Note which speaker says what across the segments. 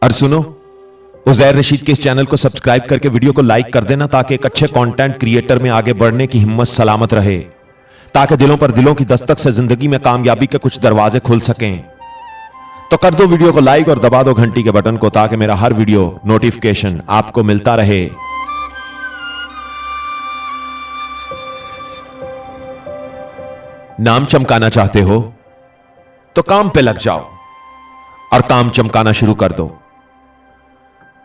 Speaker 1: और सुनो, उज़ैर रशीद के इस चैनल को सब्सक्राइब करके वीडियो को लाइक कर देना ताकि एक अच्छे कंटेंट क्रिएटर में आगे बढ़ने की हिम्मत सलामत रहे, ताकि दिलों पर दिलों की दस्तक से जिंदगी में कामयाबी के कुछ दरवाजे खुल सकें। तो कर दो वीडियो को लाइक और दबा दो घंटी के बटन को ताकि मेरा हर वीडियो नोटिफिकेशन आपको मिलता रहे। नाम चमकाना चाहते हो तो काम पे लग जाओ और काम चमकाना शुरू कर दो।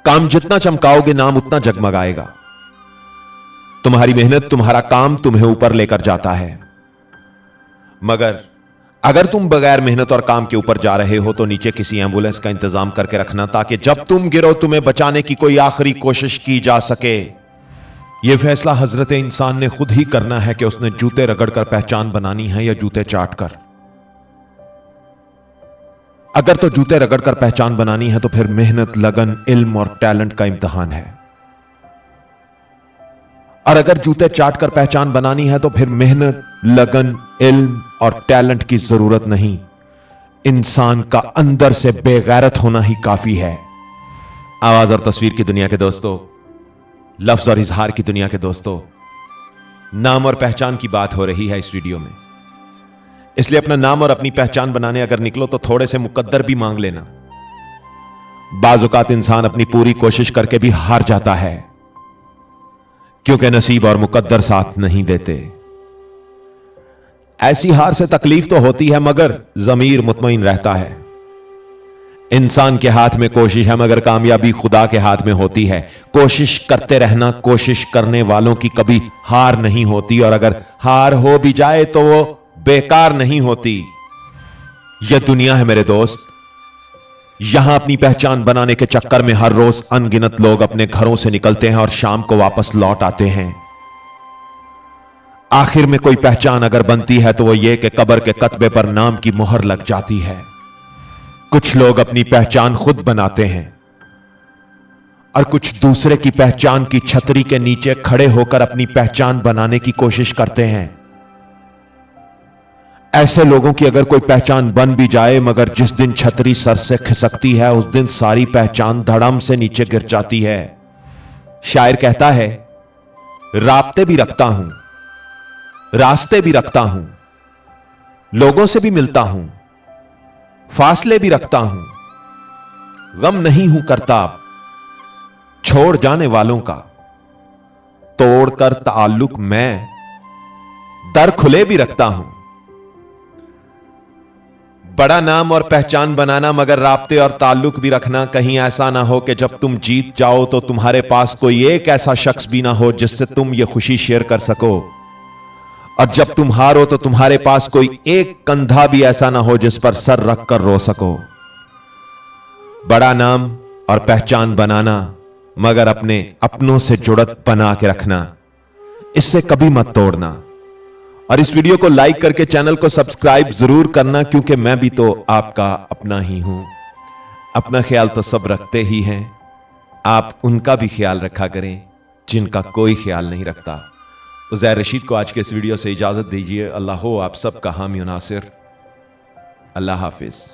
Speaker 1: काम जितना चमकाओगे नाम उतना जगमगाएगा। तुम्हारी मेहनत, तुम्हारा काम तुम्हें ऊपर लेकर जाता है, मगर अगर तुम बगैर मेहनत और काम के ऊपर जा रहे हो तो नीचे किसी एम्बुलेंस का इंतजाम करके रखना ताकि जब तुम गिरो तुम्हें बचाने की कोई आखिरी कोशिश की जा सके। यह फैसला हजरत इंसान ने खुद ही करना है कि उसने जूते रगड़कर पहचान बनानी है या जूते चाटकर। अगर तो जूते रगड़कर पहचान बनानी है तो फिर मेहनत, लगन, इल्म और टैलेंट का इम्तिहान है, और अगर जूते चाटकर पहचान बनानी है तो फिर मेहनत, लगन, इल्म और टैलेंट की जरूरत नहीं। इंसान का अंदर से बेगैरत होना ही काफी है। आवाज और तस्वीर की दुनिया के दोस्तों, लफ्ज और इजहार की दुनिया के दोस्तों, नाम और पहचान की बात हो रही है इस वीडियो में, इसलिए अपना नाम और अपनी पहचान बनाने अगर निकलो तो थोड़े से मुकद्दर भी मांग लेना। बाज़ औक़ात इंसान अपनी पूरी कोशिश करके भी हार जाता है क्योंकि नसीब और मुकद्दर साथ नहीं देते। ऐसी हार से तकलीफ तो होती है मगर ज़मीर मुतमईन रहता है। इंसान के हाथ में कोशिश है मगर कामयाबी खुदा के हाथ में होती है। कोशिश करते रहना, कोशिश करने वालों की कभी हार नहीं होती, और अगर हार हो भी जाए तो वो बेकार नहीं होती। यह दुनिया है मेरे दोस्त, यहां अपनी पहचान बनाने के चक्कर में हर रोज अनगिनत लोग अपने घरों से निकलते हैं और शाम को वापस लौट आते हैं। आखिर में कोई पहचान अगर बनती है तो वो ये कि कब्र के कतबे पर नाम की मुहर लग जाती है। कुछ लोग अपनी पहचान खुद बनाते हैं और कुछ दूसरे की पहचान की छतरी के नीचे खड़े होकर अपनी पहचान बनाने की कोशिश करते हैं। ऐसे लोगों की अगर कोई पहचान बन भी जाए मगर जिस दिन छतरी सर से खिसकती है उस दिन सारी पहचान धड़म से नीचे गिर जाती है। शायर कहता है, राब्ते भी रखता हूं, रास्ते भी रखता हूं, लोगों से भी मिलता हूं, फासले भी रखता हूं, गम नहीं हूं करता छोड़ जाने वालों का, तोड़कर ताल्लुक मैं दर खुले भी रखता हूं। बड़ा नाम और पहचान बनाना मगर राब्ते और ताल्लुक भी रखना। कहीं ऐसा ना हो कि जब तुम जीत जाओ तो तुम्हारे पास कोई एक ऐसा शख्स भी ना हो जिससे तुम ये खुशी शेयर कर सको, और जब तुम हारो तो तुम्हारे पास कोई एक कंधा भी ऐसा ना हो जिस पर सर रख कर रो सको। बड़ा नाम और पहचान बनाना मगर अपने अपनों से जुड़त बना के रखना, इससे कभी मत तोड़ना। और इस वीडियो को लाइक करके चैनल को सब्सक्राइब जरूर करना क्योंकि मैं भी तो आपका अपना ही हूं। अपना ख्याल तो सब रखते ही हैं, आप उनका भी ख्याल रखा करें जिनका कोई ख्याल नहीं रखता। उज़ैर रशीद को आज के इस वीडियो से इजाजत दीजिए। अल्लाह हो आप सबका हामी नासिर। अल्लाह हाफिज।